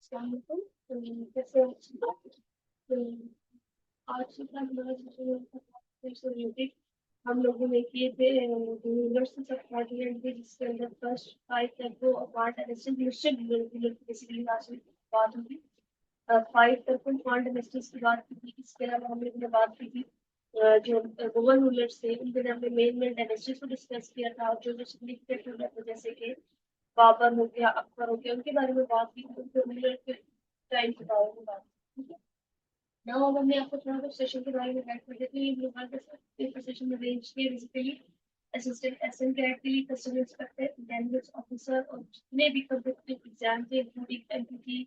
अस्सलाम वालेकुम। कैसे हो? तो आज का हमारा सेशन से रिलेटेड हम लोगों ने किए थे यूनिवर्सल सब कॉन्टिनेंट थे, जिसके अंदर फर्स्ट 5 तत्वों और पार्ट एनालिसिस निश्चित बेसिकली आज बात होगी। 5 तत्वों क्वांट एनालिसिस की बात की थी। इसके अलावा हम लोगों ने बात की थी जो मुगल रूलर्स थे उनके नाम में मेन डायनेस्टीज को डिस्कस किया था, और जो जो सिग्निफिकेंट रूलर थे जैसे कि बाबर हो गया, अकबर हो गया, उनके बारे में बात की, उनके रूलर के टाइम के बारे में बात की। ठीक है। नाउ अब हमने आपको थोड़ा कुछ सेशन के बारे में गाइड कर देते हैं। ये लोग पेपर सेशन में रेंज किए बेसिकली असिस्टेंट एसएम कैड के लिए, कस्टम इंस्पेक्टर, इंटेलिजेंस ऑफिसर, और जितने भी कॉम्पिटिटिव एग्जाम थे including MPT,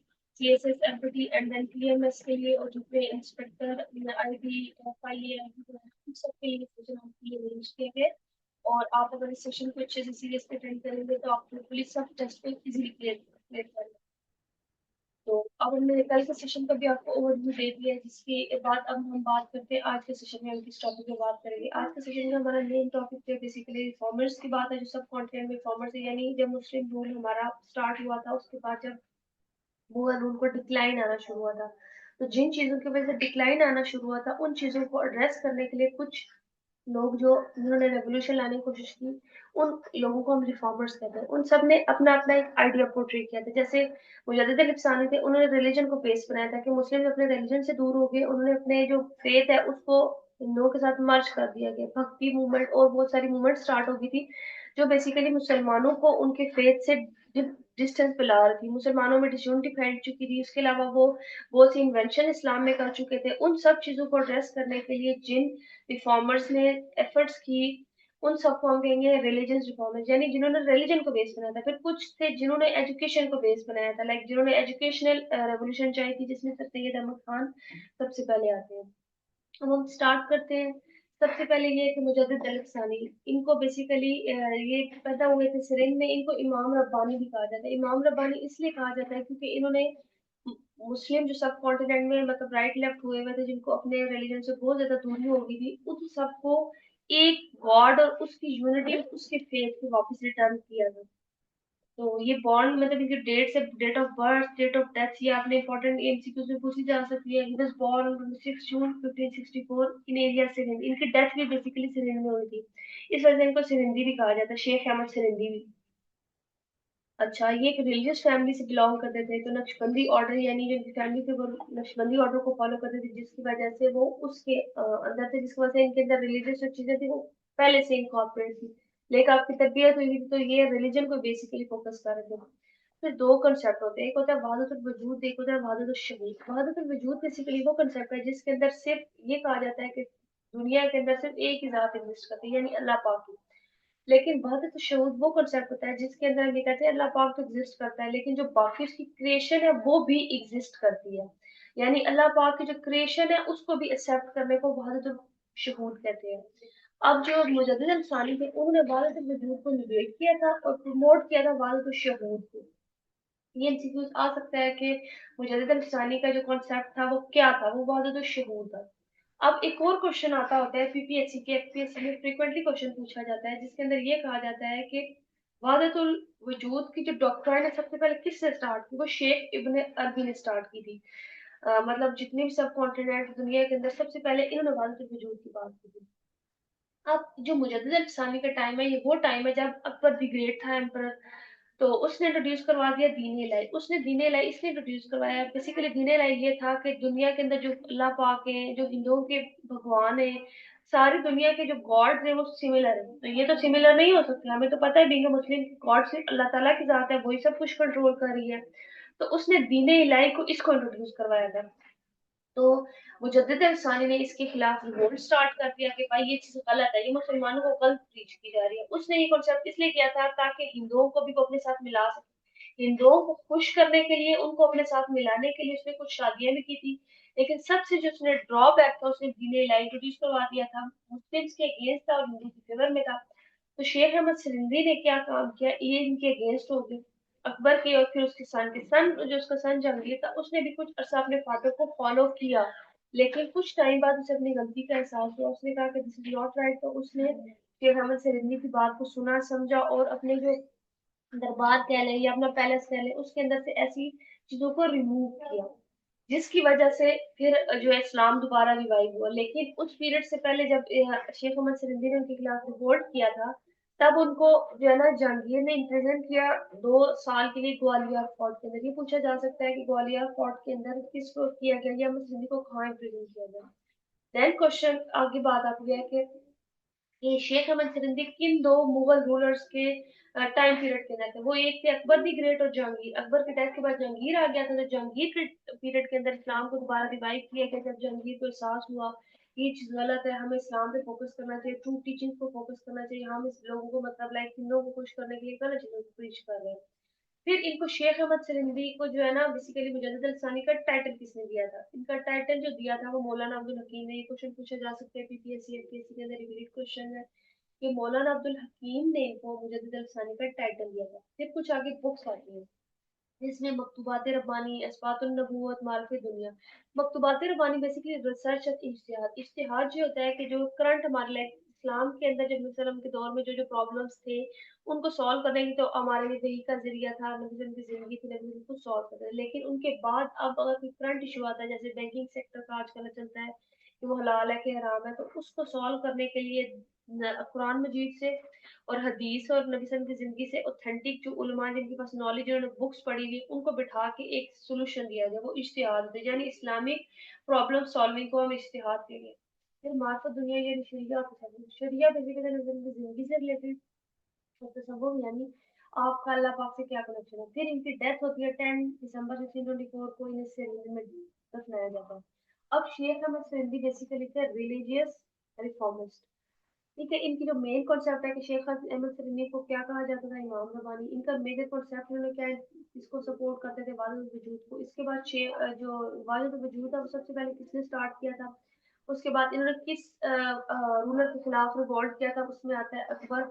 CSS, MPT and then PMS के लिए, और जितने इंस्पेक्टर, आईबी, एफआईए, सबके लिए सेशन आपके लिए अरेंज किए गए। और आप अगर इस सेशन को अच्छे से सीरियस अटेंड करेंगे तो आप पुलिस सब टेस्ट को इजीली क्लियर कर। तो अब हमने कल के सेशन का भी आपको ओवरव्यू दे दिया है, जिसके बाद अब हम बात करते हैं आज के सेशन में हम किस टॉपिक में बात करेंगे। आज के सेशन में हमारा मेन टॉपिक है बेसिकली रिफॉर्मर्स की बात है, जो सब कॉन्टिनेंट में रिफॉर्मर्स है, यानी जब मुस्लिम रूल हमारा स्टार्ट हुआ था उसके बाद जब मुगल रूल को डिक्लाइन आना शुरू हुआ था, तो जिन चीजों की वजह से डिक्लाइन आना शुरू हुआ था उन चीजों को एड्रेस करने के लिए कुछ लोग जो जिन्होंने रेवोल्यूशन लाने की कोशिश की, उन लोगों को हम रिफॉर्मर्स कहते हैं। उन सब ने अपना अपना एक आइडिया पोर्ट्रे किया था। जैसे मुजद्दिद अल-इफ्सानी थे, उन्होंने रिलीजन को बेस बनाया था कि मुस्लिम अपने रिलीजन से दूर हो गए, उन्होंने अपने जो फेथ है उसको हिंदुओं के साथ मर्ज कर दिया गया। भक्ति मूवमेंट और बहुत सारी मूवमेंट स्टार्ट हो गई थी जो बेसिकली मुसलमानों को उनके फेथ से डिस्टेंस पे ला रही थी। मुसलमानों में डिसयूनिटी फैल चुकी थी। उसके अलावा वो बहुत सी इन्वेंशन इस्लाम में कर चुके थे। उन सब चीजों को एड्रेस करने के लिए जिन रिफॉर्मर्स ने एफर्ट्स की, उन सबको हम कहेंगे रिलीजियस रिफॉर्मर्स, यानी जिन्होंने रिलीजन को बेस बनाया था। फिर कुछ थे जिन्होंने एजुकेशन को बेस बनाया था, लाइक जिन्होंने एजुकेशनल रेवोल्यूशन चाहिए थी, जिसमें सर सैयद अहमद खान सबसे पहले आते हैं। अब हम स्टार्ट करते हैं। सबसे पहले ये कि मुजद्दिद अल-इफ्सानी, इनको बेसिकली ये पैदा हुए थे सिरिंज में। इनको इमाम रब्बानी भी कहा जाता है। इमाम रब्बानी इसलिए कहा जाता है क्योंकि इन्होंने मुस्लिम जो सब कॉन्टिनेंट में मतलब राइट लेफ्ट हुए हुए थे, जिनको अपने रिलीजन से बहुत ज्यादा दूरी हो गई थी, उन सबको एक गॉड और उसकी यूनिटी, उसके फेथ को वापस रिटर्न किया था। तो ये बॉन्ड मतलब इनकी डेट से, date of birth, date of death, ये आपने इंपॉर्टेंट एमसीक्यू में पूछी जा सकती है। He was born on 26 June 1564 in area Sirhind. इनकी डेथ भी बेसिकली सिरिंध में हुई थी। इस वजह से इनको सिरिंधी भी कहा जाता है, शेख अहमद सिरिंधी भी। अच्छा, ये एक रिलीजियस फैमिली से बिलोंग करते थे, तो नक्शबंदी ऑर्डर यानी जो फैमिली थी वो नक्शबंदी ऑर्डर को फॉलो करते थे, जिसकी वजह से वो उसके अंदर थे, जिसकी वजह से इनके अंदर रिलीजियस जो चीजें थी वो पहले से इनकॉर्पोरेट थी। लेकिन आपकी तबीयत हुई थी तो ये रिलीजन को बेसिकली फोकस कर रहे थे। फिर दो कंसेप्ट होते हैं, एक होता है वहादतुल वजूद, एक होता है वहादतुल शहूद। वहादतुल वजूद बेसिकली वो कंसेप्ट है जिसके अंदर सिर्फ ये कहा जाता है कि दुनिया के अंदर सिर्फ एक ही जात एग्जिस्ट करती है, यानी अल्लाह पाक ही। लेकिन वहदत शहूद वो कंसेप्ट होता है जिसके अंदर हम ये कहते हैं अल्लाह पाक तो एग्जिस्ट करता है, लेकिन जो बाकी उसकी क्रिएशन है वो भी एग्जिस्ट करती है। यानी अल्लाह पाक की जो क्रिएशन है उसको भी एक्सेप्ट करने को वहदत शहूद कहते हैं। अब जो मुजद्दिद अंसारी थे उन्होंने वहदत वजूद को निगेट किया था और प्रमोट किया था वहदत शहूद को। ये एमसीक्यूज आ सकता है कि मुजद्दिद अंसारी का जो कॉन्सेप्ट था वो क्या था, वो वहदत शहूद था। अब एक और क्वेश्चन आता होता है पीपीएससी के, एफपीएससी में फ्रीक्वेंटली क्वेश्चन पूछा जाता है, जिसके अंदर ये कहा जाता है कि वहदतुल वजूद की जो डॉक्ट्राइन है सबसे पहले किससे स्टार्ट की, वो शेख इब्न अरबी ने स्टार्ट की थी। मतलब जितने भी सब कॉन्टिनेंट दुनिया के अंदर सबसे पहले इन्होंने वहदतुल वजूद की बात की थी। अब जो मुजद्दिद अल-फसानी का टाइम है, ये वो टाइम है जब अकबर द ग्रेट था एम्परर। तो उसने इंट्रोड्यूस करवा दिया दीन इलाही। उसने दीन इलाही इसलिए इंट्रोड्यूस करवाया, बेसिकली दीन इलाही ये था कि दुनिया के अंदर जो अल्लाह पाक है, जो हिंदुओं के भगवान है, सारी दुनिया के जो गॉड्स है वो सिमिलर है। तो ये तो सिमिलर नहीं हो सकते, हमें तो पता है बीइंग मुस्लिम गॉड सिर्फ अल्लाह ताला की जात है, वही सब कुछ कंट्रोल कर रही है। तो उसने दीन इलाही को इसको इंट्रोड्यूस करवाया था। तो मुजद्दिद इंसानी ने इसके खिलाफ रिवोल्ट स्टार्ट कर दिया कि भाई ये चीज गलत है, ये मुसलमानों को गलत प्रीच की जा रही है। उसने ये कॉन्सेप्ट इसलिए किया था ताकि हिंदुओं को भी वो अपने साथ मिला सके। हिंदुओं को खुश करने के लिए, उनको अपने साथ मिलाने के लिए उसने कुछ शादियां भी की थी। लेकिन सबसे जो उसने ड्रॉबैक था, उसने दीन इलाही इंट्रोड्यूस करवा दिया था, मुस्लिम्स के अगेंस्ट था और हिंदू के फेवर में था। तो शेख अहमद सिंधी ने क्या काम किया, ये इनके अगेंस्ट हो गए अकबर के। और फिर उसके सन के सन जो उसका सन जहांगीर था, उसने भी कुछ अर्सा अपने फादर को फॉलो किया। लेकिन कुछ टाइम बाद उसे अपनी गलती का एहसास हुआ, उसने कहा कि दिस इज नॉट राइट। तो उसने शेख अहमद सिंधी की बात को सुना समझा और अपने जो दरबार कह लें या अपना पैलेस कह लें, उसके अंदर से ऐसी चीजों को रिमूव किया, जिसकी वजह से फिर जो है इस्लाम दोबारा रिवाइव हुआ। लेकिन उस पीरियड से पहले जब शेख मोहम्मद सिरिंदी ने उनके खिलाफ रिवोल्ट किया था, तब उनको जो है ना जहांगीर ने इम्प्रिजन किया 2 साल के लिए ग्वालियर फोर्ट के अंदर। ये पूछा जा सकता है कि ग्वालियर फोर्ट के अंदर किसको किया गया, या मोहम्मद सिरिंदी को कहाँ इम्प्रिजन किया गया। देन क्वेश्चन आगे बात आती है कि ये शेख अहमद सिरंदी किन दो मुगल रूलर्स के टाइम पीरियड के अंदर थे। वो एक थे अकबर दी ग्रेट और जहांगीर। अकबर के डेथ के बाद जहांगीर आ गया था, तो जहांगीर के पीरियड के अंदर इस्लाम को दोबारा रिवाइव किया गया, जब जहांगीर को एहसास हुआ ये चीज गलत है, हमें इस्लाम पे फोकस करना चाहिए, ट्रू टीचिंग को फोकस करना चाहिए, हम इस लोगों को मतलब लाइक हिंदुओं को खुश करने के लिए गलत चीजों को प्रीच कर रहे हैं। फिर इनको शेख अहमद सिरिंदी को जो है ना बेसिकली मुजद्दिद अलसानी का टाइटल किसने दिया था? इनका टाइटल जो दिया था वो मौलाना अब्दुल हकीम ने। ये क्वेश्चन पूछा जा सकता है पीपीएससी एमपीएससी के अंदर, रिपीट क्वेश्चन है कि मौलाना अब्दुल हकीम ने इनको मुजद्दिद अलसानी का टाइटल दिया था। फिर कुछ आगे बुक्स आती हैं जिसमें मकतूबात रब्बानी, अस्बातुन नबूवत, मारिफ़ दुनिया। मकतूबात रब्बानी बेसिकली रिसर्च और इज्तिहाद। इज्तिहाद जो होता है कि जो करंट हमारे लाइक इस्लाम के अंदर जब मुसलम के दौर में जो जो प्रॉब्लम्स थे उनको सॉल्व करने की, तो हमारे लिए वही का जरिया था, नबी वसल्लम की जिंदगी थी, नबी उनको सॉल्व कर रहे। लेकिन उनके बाद अब अगर कोई करंट इशू आता है, जैसे बैंकिंग सेक्टर का आजकल चलता है कि वो हलाल है कि हराम है, तो उसको सॉल्व करने के लिए कुरान मजीद से और हदीस और नबी सल्लल्लाहु अलैहि वसल्लम की जिंदगी से ऑथेंटिक जो उलमा जिनके पास नॉलेज है, उन्होंने बुक्स पढ़ी हुई, उनको बिठा के एक सोल्यूशन दिया जाए, वो इज्तिहाद है, यानी इस्लामिक प्रॉब्लम सॉल्विंग को हम इज्तिहाद कहेंगे। फिर मार्फत दुनिया यानी शरिया को समझो। शरिया बेसिकली नबी सल्लल्लाहु अलैहि वसल्लम की जिंदगी से रिलेटेड तसव्वुफ, यानी आपका अल्लाह पाक से क्या कनेक्शन है। फिर इनकी डेथ होती है 10 दिसंबर 1624 को, इन्हें सिरिंज में दफनाया जाता है। अब शेख अहमद सिंधी बेसिकली थे रिलीजियस रिफॉर्मिस्ट। ठीक है, इनकी जो मेन कॉन्सेप्ट है कि शेख अहमद सरीनी को क्या कहा जाता था, इमाम रबानी। इनका मेजर कॉन्सेप्ट उन्होंने क्या है, इसको सपोर्ट करते थे वाहिद वजूद को। इसके बाद जो वाहिद वजूद है वो सबसे पहले किसने स्टार्ट किया था? उसके बाद इन्होंने किस रूलर के खिलाफ रिवॉल्ट किया था? उसमें आता है अकबर।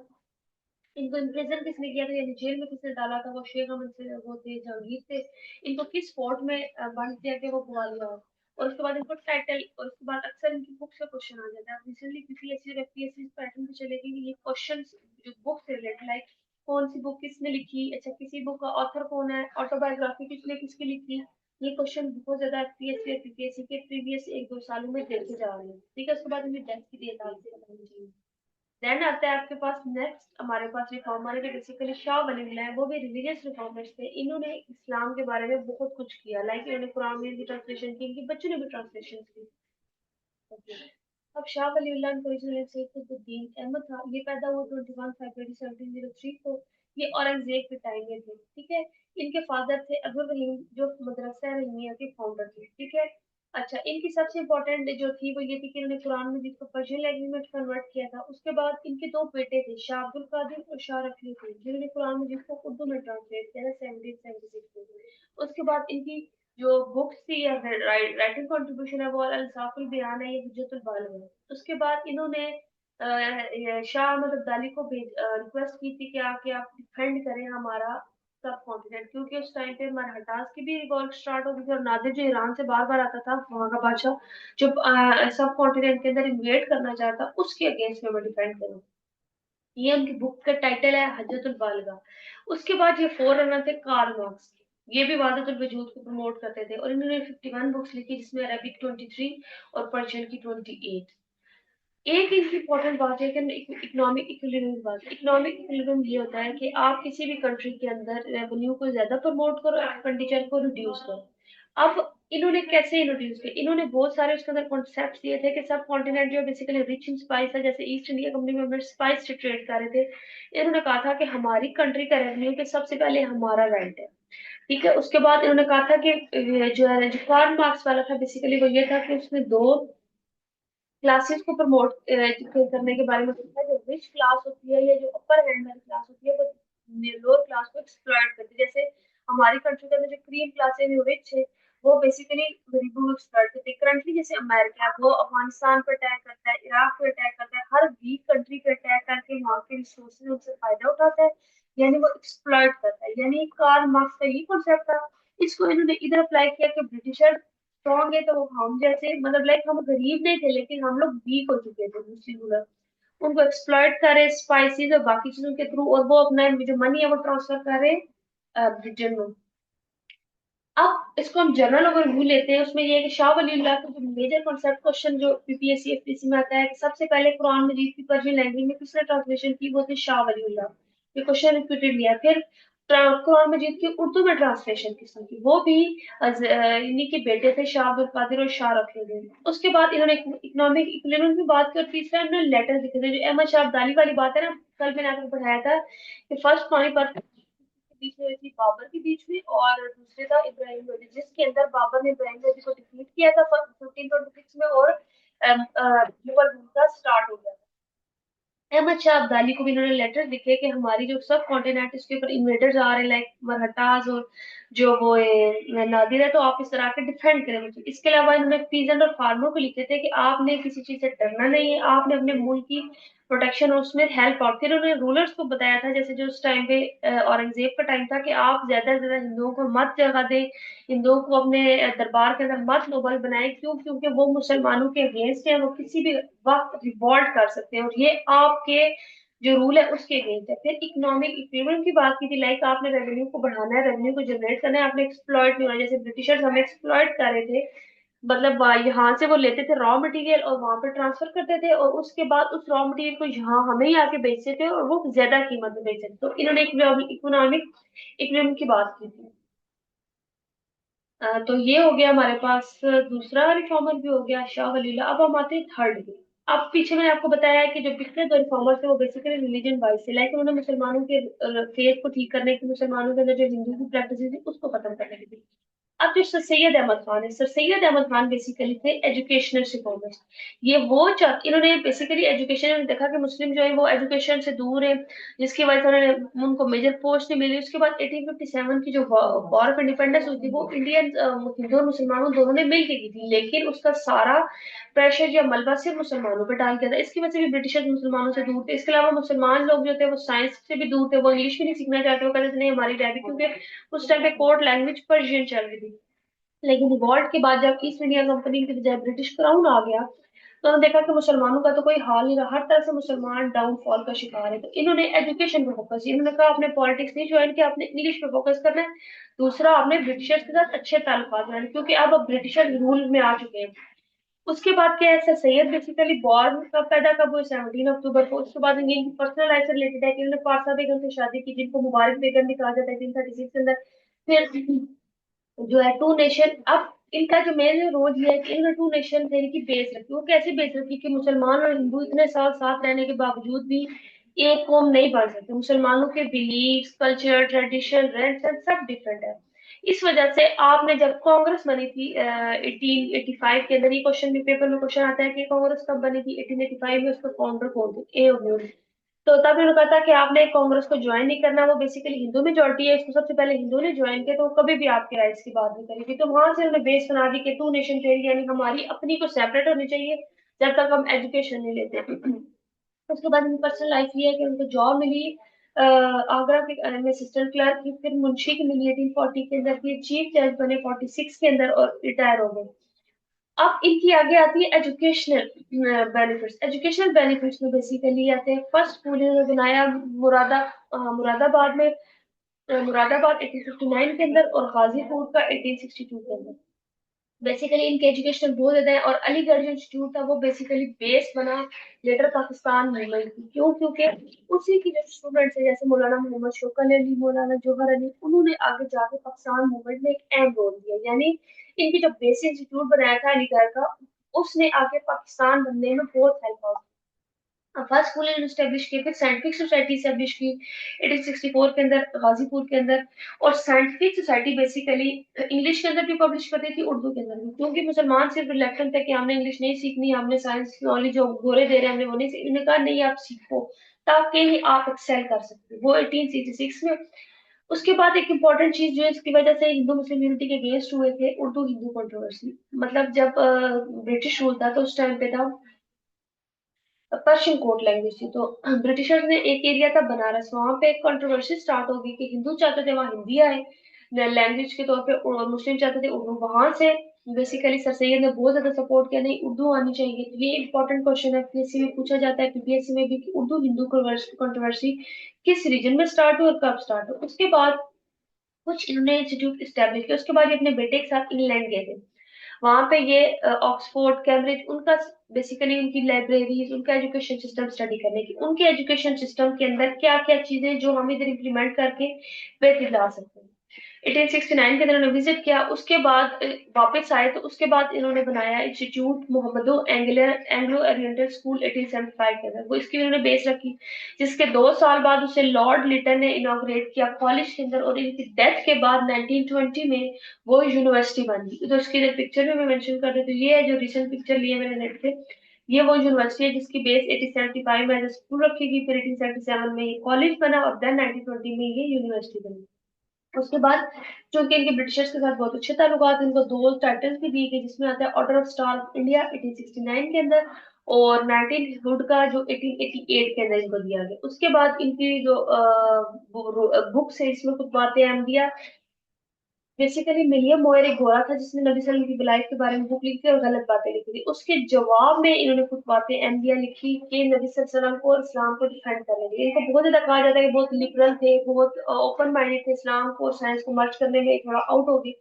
इनको इम्प्रिजन किसने किया था, यानी जेल में किसने डाला था? वो शेख अहमद से वो थे, जहांगीर थे। इनको किस फोर्ट में बंद किया कि वो ग्वालियर। और उसके बाद इनको टाइटल, और उसके बाद अक्सर इनकी बुक से क्वेश्चन आ जाता है। रिसेंटली पीपीएससी और एफपीएससी पैटर्न पे चलेगी कि ये क्वेश्चन जो बुक से रिलेटेड, लाइक कौन सी बुक किसने लिखी, अच्छा किसी बुक का ऑथर कौन है, ऑटोबायोग्राफी किसने किसकी लिखी। ये क्वेश्चन बहुत ज्यादा एफपीएससी और पीपीएससी के प्रीवियस 1-2 सालों में देखे जा रहे हैं। ठीक है, उसके बाद इनकी डेथ की डेट आपसे पता होनी चाहिए। देन आता है आपके पास नेक्स्ट हमारे पास रिफॉर्मर है, बेसिकली शाह वली है। वो भी रिलीजियस रिफॉर्मर्स थे। इन्होंने इस्लाम के बारे में बहुत कुछ किया, लाइक इन्होंने कुरान में भी ट्रांसलेशन की, इनके बच्चों ने भी ट्रांसलेशन की। Okay. अब शाह वलीउल्लाह इनका ओरिजिनल नेम सैयदुद्दीन अहमद था। ये पैदा हुआ 21 फरवरी 1703 को। ये औरंगजेब के टाइम में थे। ठीक है, इनके फादर थे अब्दुल रहीम, जो मदरसा रहीमिया के फाउंडर थे। ठीक है, अच्छा इनकी सबसे इम्पोर्टेंट जो थी वो ये थी कि इन्होंने कुरान मजीद को पर्शियन लैंग्वेज में कन्वर्ट किया था। उसके बाद इनके दो बेटे थे, शाह अब्दुल कादिर और शाह रफीउद्दीन, जिन्होंने कुरान मजीद को उर्दू में ट्रांसलेट किया था 1776 में। उसके बाद इनकी जो बुक्स थी या राइटिंग कंट्रीब्यूशन है वो अल इंसाफुल बयान है, ये हुज्जतुल बालिग है। उसके बाद इन्होंने शाह अहमद अब्दाली को रिक्वेस्ट की थी कि आके आप डिफेंड करें हमारा सब कॉन्टिनेंट, क्योंकि उस टाइम पे मरहटास की भी रिवॉल्ट स्टार्ट हो गई थी, और नादिर जो ईरान से बार बार आता था वहां का बादशाह, जो सब कॉन्टिनेंट के अंदर इन्वेट करना चाहता, उसके अगेंस्ट में मैं डिफेंड करूँ। ये उनकी बुक का टाइटल है हजरतुल बालिगा। उसके बाद ये फोर रनर थे कार्ल मार्क्स। ये भी वादतुल वजूद को प्रमोट करते थे, और इन्होंने 51 बुक्स लिखी, जिसमें अरबिक 23 और पर्शियन की 28। एक इम्पोर्टेंट बात है कि इकोनॉमिक इक्विलिब्रियम की बात। इकोनॉमिक इक्विलिब्रियम ये होता है कि आप किसी भी कंट्री के अंदर रेवेन्यू को ज्यादा प्रमोट करो, एक्सपेंडिचर को रिड्यूस करो। अब इन्होंने कैसे इंट्रोड्यूस किया? इन्होंने बहुत सारे उसके अंदर कॉन्सेप्ट दिए थे कि सब कॉन्टिनेंट जो बेसिकली रिच इन स्पाइस है, जैसे ईस्ट इंडिया कंपनी में स्पाइस से ट्रेड कर रहे थे। इन्होंने कहा था कि हमारी कंट्री का रेवेन्यू के सबसे पहले हमारा रेंट है। ठीक है, उसके बाद इन्होंने कहा था कि जो है जो कार्ल मार्क्स वाला था बेसिकली वो ये था कि उसने दो क्लासेस को प्रमोट करने के बारे में सोचा है। जो रिच क्लास होती है या जो अपर हैंड वाली क्लास होती है वो लोअर क्लास को एक्सप्लॉइट करती है। जैसे हमारी कंट्री के अंदर जो क्रीम क्लास है, जो रिच है, वो बेसिकली गरीबों को एक्सप्लॉइट करती है। करंटली जैसे अमेरिका है, वो अफगानिस्तान पे अटैक करता है, इराक पे अटैक करता है, हर वीक कंट्री पे अटैक करके वहाँ के रिसोर्सेज उनसे फायदा उठाता है, यानी वो एक्सप्लॉइट करता है। यानी कार्ल मार्क्स का ये कॉन्सेप्ट था। इसको इन्होंने इधर अप्लाई किया कि ब्रिटिशर स्ट्रॉन्ग है तो हम जैसे मतलब लाइक हम गरीब नहीं थे, लेकिन हम लोग वीक हो चुके थे दूसरी रूलर, उनको एक्सप्लॉइट करे स्पाइसेस और बाकी चीजों के थ्रू, और वो अपना जो मनी है वो ट्रांसफर करे ब्रिटेन में। अब इसको हम जनरल ओवरव्यू लेते हैं। उसमें ये है कि शाह वलीउल्लाह का जो मेजर कॉन्सेप्ट क्वेश्चन जो पीपीएससी एफपीसी में आता है कि सबसे पहले कुरान मजीद की पर्शियन लैंग्वेज में किसने ट्रांसलेशन की, वो थे शाह वलीउल्लाह। ये क्वेश्चन रिपीटेड लिया। फिर कुरान मजीद की उर्दू में ट्रांसलेशन किसने की, वो भी इन्हीं के बेटे थे शाह अब्दुल कादिर और शाह रफीउद्दीन। उसके बाद इन्होंने इकोनॉमिक इक्विलिब्रियम की बात की, और तीसरा इन्होंने लेटर लिखे थे। जो अहमद शाह अब्दाली वाली बात है ना, कल मैंने आपको बताया था कि फर्स्ट पानीपत के बीच में हुई थी बाबर के बीच में, और दूसरे था इब्राहिम लोधी, जिसके अंदर बाबर ने इब्राहिम लोधी को डिफीट किया था 1526 में, और मुगल रूल का स्टार्ट हो गया था। अहमद शाह अब्दाली को भी इन्होंने लेटर लिखे कि हमारी जो सब कॉन्टिनेंट इसके ऊपर इन्वेडर्स आ रहे हैं, लाइक मरहटास और जो वो नादिर है, तो आप इस तरह के डिफेंड करें मुझे। इसके अलावा इन्होंने पीजेंट और फार्मर को लिखे थे कि आपने किसी चीज से डरना नहीं है, आपने अपने मुल्क की प्रोटेक्शन और उसमें हेल्प आउट। फिर उन्होंने रूलर्स को बताया था, जैसे जो उस टाइम पे औरंगजेब का टाइम था, कि आप ज्यादा से ज्यादा हिंदुओं को मत जगह दें, हिंदुओं को अपने दरबार के अंदर मत नोबल बनाए। क्यों? क्योंकि वो मुसलमानों के अगेंस्ट है, वो किसी भी वक्त रिवॉल्ट कर सकते हैं, और ये आपके जो रूल है उसके अगेंस्ट है। फिर इकोनॉमिक इक्विलिब्रियम की बात की थी, लाइक आपने रेवेन्यू को बढ़ाना है, रेवेन्यू को जनरेट करना है, आपने एक्सप्लॉइट नहीं होना। जैसे ब्रिटिशर्स हमें एक्सप्लॉइट कर रहे थे, मतलब यहाँ से वो लेते थे रॉ मटेरियल और वहां पे ट्रांसफर करते थे, और उसके बाद उस रॉ मटेरियल को यहाँ हमें ही आके बेचते थे, और वो ज्यादा कीमत में बेचते थे। तो इन्होंने इकोनॉमिक इक्विलिब्रियम की बात की थी। तो ये हो गया हमारे पास दूसरा रिफॉर्मर भी हो गया शाह वलील्लाह। अब हम आते हैं थर्ड पे। अब पीछे मैंने आपको बताया है कि जो पिछले दो रिफॉर्मर्स थे वो बेसिकली रिलीजन वाइज थे, लाइक उन्होंने मुसलमानों के फेथ को ठीक करने की, मुसलमानों के अंदर जो हिंदू की प्रैक्टिस थी उसको खत्म करने की थी। अब जो सर सैयद अहमद खान है, सर सैयद अहमद खान बेसिकली थे एजुकेशनल रिफॉर्मिस्ट। ये वो इन्होंने बेसिकली एजुकेशन में देखा कि मुस्लिम जो है वो एजुकेशन से दूर है, जिसकी वजह से उन्होंने उनको मेजर पोस्ट नहीं मिली। उसके बाद 1857 की जो वॉर ऑफ इंडिपेंडेंस हुई थी, वो इंडियन हिंदू और मुसलमानों दोनों ने मिलकर की थी, लेकिन उसका सारा प्रेशर या मलबा सिर्फ मुसलमानों पर डाल दिया था। इसकी वजह से भी ब्रिटिशर्स मुसलमानों से दूर थे। इसके अलावा मुसलमान लोग जो थे वो साइंस से भी दूर थे, वो इंग्लिश भी नहीं सीखना चाहते, वो कहते थे नहीं हमारी रह, क्योंकि उस टाइम पे कोर्ट लैंग्वेज पर्शियन चल रही थी। लेकिन रिवॉल्ट के बाद जब ईस्ट इंडिया कंपनी की बजाय ब्रिटिश क्राउन आ गया, तो उन्होंने देखा कि मुसलमानों का तो कोई हाल नहीं रहा, हर तरह से मुसलमान डाउनफॉल का शिकार है। तो इन्होंने एजुकेशन पे फोकस किया। इन्होंने कहा आपने पॉलिटिक्स नहीं ज्वाइन किया, आपने इंग्लिश पे फोकस करना है। दूसरा, आपने ब्रिटिशर्स के साथ अच्छे ताल्लुकात बनाने, क्योंकि अब ब्रिटिशर्स रूल में आ चुके हैं। उसके बाद क्या है, सर सैयद बेसिकली बॉर्न कब पैदा कब हुए, 17 अक्टूबर को। उसके बाद इनकी पर्सनल लाइफ से रिलेटेड है कि इन्होंने पारसा बेगम से शादी की, जिनको मुबारक बेगम भी कहा जाता है 1836 के अंदर। फिर जो है टू नेशन, अब इनका जो मेन रोल ये है कि इन्होंने टू नेशन थ्योरी की बेस रखी। वो कैसे बेस रखी कि मुसलमान और हिंदू इतने साल साथ रहने के बावजूद भी एक कौम नहीं बन सकते। मुसलमानों के बिलीफ, कल्चर, ट्रेडिशन, रहन सहन सब डिफरेंट है। इस वजह से आपने जब कांग्रेस बनी थी 1885 के अंदर, ये क्वेश्चन भी पेपर में क्वेश्चन आता है कि कांग्रेस कब बनी थी 1885 में, उसका फाउंडर कौन थे, ए ऑफ। तो तब उन्होंने कहा था कि आपने कांग्रेस को ज्वाइन नहीं करना, वो बेसिकली हिंदू मेजोरिटी है, इसको सबसे पहले हिंदू ने ज्वाइन किया, तो वो कभी भी आपके राइट्स की बात नहीं करेगी। तो वहां से उन्होंने बेस बना दी कि टू नेशन थ्योरी, यानी हमारी अपनी को सेपरेट होनी चाहिए जब तक हम एजुकेशन नहीं लेते। उसके बाद उनकी पर्सनल लाइफ ये है कि उनको जॉब मिली आगरा के में असिस्टेंट क्लर्क की, फिर मुंशी की मिली 1840 के अंदर, फिर चीफ जज बने 46 के अंदर और रिटायर हो गए। अब इनकी आगे आती है एजुकेशनल बेनिफिट्स। एजुकेशनल बेनिफिट्स में बेसिकली आते हैं, फर्स्ट स्कूल इन्होंने बनाया मुरादाबाद में, मुरादाबाद 1859 के अंदर, और गाजीपुर का 1862 के अंदर। बेसिकली इनके एजुकेशन बहुत ज्यादा है। और अलीगढ़ जो इंस्टीट्यूट था वो बेसिकली बेस बना लेटर पाकिस्तान मूवमेंट की। क्यों? क्योंकि उसी की जो स्टूडेंट्स है, जैसे मौलाना मोहम्मद शौकत अली, मौलाना जौहर अली, उन्होंने आगे जाके पाकिस्तान मूवमेंट में एक अहम रोल दिया। यानी इनकी जो बेसिक इंस्टीट्यूट बनाया था अलीगढ़ का, उसने आगे पाकिस्तान बनने में बहुत हेल्प फर्स्ट स्कूल इन्होंने स्टेब्लिश की, फिर साइंटिफिक सोसाइटी स्टेब्लिश की 1864 के अंदर गाजीपुर के अंदर। और साइंटिफिक सोसाइटी बेसिकली इंग्लिश के अंदर भी पब्लिश करती थी, उर्दू के अंदर भी, क्योंकि मुसलमान सिर्फ रिलेक्टेंट थे कि हमने इंग्लिश नहीं सीखनी, हमने साइंस नॉलेज जो गोरे दे रहे हैं हमने वो नहीं सीखनी। उन्होंने कहा नहीं, आप सीखो ताकि ही आप एक्सेल कर सकते हो, वो 1866 में। उसके बाद एक इम्पॉर्टेंट चीज जो है, इसकी वजह से हिंदू मुस्लिम यूनिटी के अगेंस्ट हुए थे, उर्दू हिंदू कंट्रोवर्सी। मतलब जब ब्रिटिश रूल था तो उस टाइम पे था पर्शियन कोर्ट लैंग्वेज थी, तो ब्रिटिशर्स ने एक एरिया था बनारस, वहां पे एक कंट्रोवर्सी स्टार्ट हो गई कि हिंदू चाहते थे वहां हिंदी आए लैंग्वेज के तौर पे, और मुस्लिम चाहते थे उर्दू। वहां से बेसिकली सर सैयद ने बहुत ज्यादा सपोर्ट किया, नहीं उर्दू आनी चाहिए। तो ये इंपॉर्टेंट क्वेश्चन है, पीएससी में पूछा जाता है, पीपीएससी में भी, कि उर्दू हिंदू कंट्रोवर्सी किस रीजन में स्टार्ट हुई और कब स्टार्ट हुई। उसके बाद कुछ इन्होंने इंस्टीट्यूट स्टैब्लिश किया। उसके बाद ये अपने बेटे के साथ इंग्लैंड गए थे। वहां पे ये ऑक्सफोर्ड, कैम्ब्रिज, उनका बेसिकली उनकी लाइब्रेरीज, उनका एजुकेशन सिस्टम स्टडी करने की, उनके एजुकेशन सिस्टम के अंदर क्या क्या चीजें जो हम इधर इम्प्लीमेंट करके बेहतर ला सकते हैं। 1869 के अंदर उन्होंने विजिट किया। उसके बाद वापस आए तो उसके बाद इन्होंने बनाया इंस्टीट्यूट मोहम्मदो एंग्लो ओरिएंटल स्कूल 1875 के अंदर। वो इसकी इन्होंने बेस रखी, जिसके 2 साल बाद उसे लॉर्ड लिटन ने इनॉग्रेट किया कॉलेज के अंदर, और इनकी डेथ के बाद 1920 में वो यूनिवर्सिटी बन गई। तो इसकी पिक्चर में मैं मेंशन कर रही हूँ, तो ये है जो रिसेंट पिक्चर लिए मैंने नेट पे, ये वो यूनिवर्सिटी है जिसकी बेस 1875 में एज स्कूल रखी गई, फिर 1877 में ये कॉलेज बना, और देन 1920 में ये यूनिवर्सिटी बनी। उसके बाद चूंकि इनके ब्रिटिशर्स के साथ बहुत अच्छे ताल्लुकात, इनको दो टाइटल्स भी दिए गए, जिसमें आता है order of star of India 1869 के अंदर, और 19 हुड का जो 1888 के अंदर इनको दिया गया। उसके बाद इनकी जो बुक्स है, इसमें कुछ बातें अहम दिया। बेसिकली मिलियम मोयर एक गोरा था जिसने नबी सल्लल्लाहु अलैहि वसल्लम की लाइफ के बारे में बुक लिखी थी और गलत बातें लिखी थी। उसके जवाब में इन्होंने कुछ बातें अहमदिया लिखी कि नबी सल्लल्लाहु अलैहि वसल्लम को और इस्लाम को डिफेंड करने के लिए। इनको बहुत ज्यादा कहा जाता है कि बहुत लिबरल थे, बहुत ओपन माइंडेड थे, इस्लाम को और साइंस को मर्ज करने में थोड़ा आउट हो गई।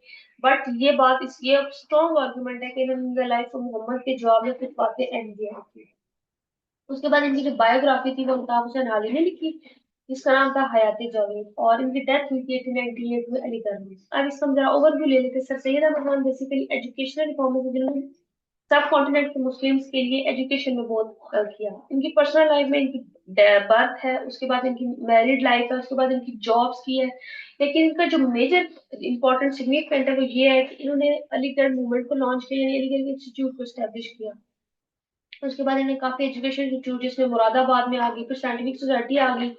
बट ये बात इस ये स्ट्रॉन्ग आर्गुमेंट है कि इन्होंने लाइफ ऑफ मोहम्मद के जवाब में कुछ बातें अहमदिया लिखी। उसके बाद इनकी जो बायोग्राफी थी वो अल्ताफ हुसैन हाली ने लिखी, जिसका नाम था हयाती जावेद, और इनकी डेथ हुई थी 1898 में अलीगढ़ में। अब इसका हम जरा ओवरव्यू ले लेते हैं। Sir Syed Ahmad Khan basically educational reformer थे, जिन्होंने सब कॉन्टिनेंट के मुस्लिम्स के लिए एजुकेशन में बहुत किया। इनकी पर्सनल लाइफ में इनकी बर्थ है, उसके बाद इनकी मैरिड लाइफ है, उसके बाद इनकी जॉब्स की है। लेकिन इनका जो मेजर इंपॉर्टेंट सिग्निफिकेंट है वो ये है कि इन्होंने अलीगढ़ मूवमेंट को लॉन्च किया, यानी अलीगढ़ इंस्टीट्यूट को स्टैब्लिश किया। उसके बाद इन्हें काफी एजुकेशन इंस्टीट्यूट, जिसमें मुरादाबाद में आ गई, फिर साइंटिफिक सोसाइटी आ गई।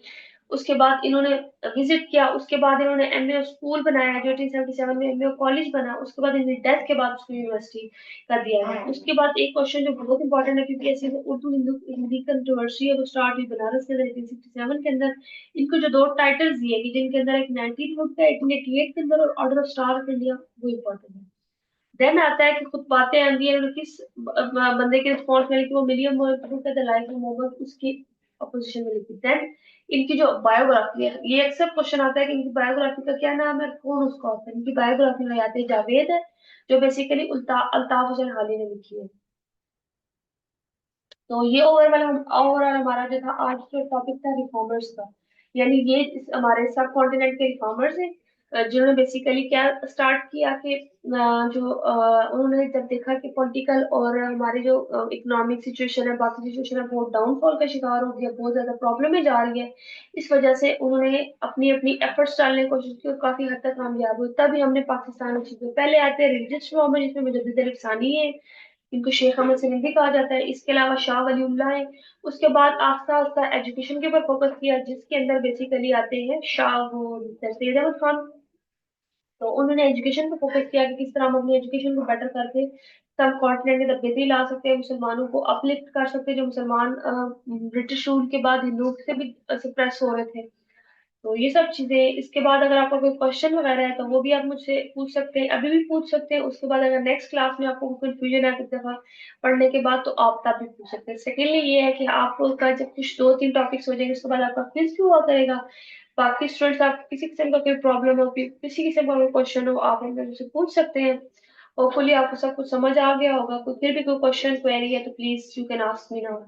उसके बाद इन्होंने विजिट किया। उसके बाद इन्होंने एमए स्कूल बनाया जो 1877 में एमए कॉलेज बना। उसके बाद इनकी डेथ के बाद उसको यूनिवर्सिटी कर दिया गया। उसके बाद एक क्वेश्चन जो बहुत इंपॉर्टेंट है, क्योंकि ऐसे उर्दू हिंदू हिंदी कंट्रोवर्सी है, वो स्टार्ट हुई बनारस के अंदर 1867 के अंदर। इनको जो दो टाइटल्स दिए गए, जिनके अंदर एक 19 हुड का 1888 के अंदर, और order of star of India, वो इंपॉर्टेंट है। देन आता है कि खुद बातें आंदी है, किस बंदे के रिस्पॉन्स में, कि वो मिलियम द लाइफ ऑफ मोहम्मद, उसकी अपोजिशन में लिखी। देन इनकी जो बायोग्राफी है, ये अक्सर क्वेश्चन आता है कि इनकी बायोग्राफी का क्या नाम है, कौन उसका ऑथर। इनकी बायोग्राफी में हयात जावेद है, जो बेसिकली अल्ताफ हुसैन हाली ने लिखी है। तो ये ओवरऑल हमारा जो था आज जो टॉपिक था रिफॉर्मर्स का, यानी ये हमारे सब कॉन्टिनेंट के रिफॉर्मर्स हैं, जिन्होंने बेसिकली क्या स्टार्ट किया कि उन्होंने जब देखा कि पॉलिटिकल और हमारी जो इकोनॉमिक सिचुएशन है, बाकी सिचुएशन है, बहुत डाउनफॉल का शिकार हो गया, बहुत ज्यादा प्रॉब्लम में जा रही है। इस वजह से उन्होंने अपनी अपनी एफर्ट्स डालने की कोशिश की और काफी हद तक कामयाब हुई। तभी हमने पाकिस्तान अचीव किया। पहले आते हैं रिलीजियस रिफॉर्मर, जिसमें मुजद्दिद अली सानी है, इनको शेख अहमद सलीम भी कहा जाता है। इसके अलावा शाह वलीउल्लाह है। उसके बाद आस्ता आस्ता एजुकेशन के ऊपर फोकस किया, जिसके अंदर बेसिकली आते हैं शाह वो सर सैयद अहमद खान। तो उन्होंने एजुकेशन पे फोकस किया कि किस तरह हम अपनी एजुकेशन को बेटर करके सब कॉन्टिनेंट में तब्दीली ला सकते हैं, मुसलमानों को अपलिफ्ट कर सकते हैं, जो मुसलमान ब्रिटिश रूल के बाद हिंदुओं से भी सप्रेस हो रहे थे। तो ये सब चीजें। इसके बाद अगर आपका कोई क्वेश्चन वगैरह है तो वो भी आप मुझसे पूछ सकते हैं, अभी भी पूछ सकते हैं। उसके बाद अगर नेक्स्ट क्लास में आपको कंफ्यूजन है कुछ दफा पढ़ने के बाद, तो आप तब भी पूछ सकते हैं। सेकेंडली ये है कि आपका जब कुछ 2-3 टॉपिक्स हो जाएंगे, उसके बाद आपका क्विज भी हुआ करेगा। बाकी स्टूडेंट्स, आप किसी किस्म का कोई प्रॉब्लम हो, किसी किस्म का कोई क्वेश्चन हो, आप हमसे मुझसे पूछ सकते हैं। होपफुली आपको सब कुछ समझ आ गया होगा। कोई फिर भी कोई क्वेश्चन क्वेरी है तो please you can ask me now.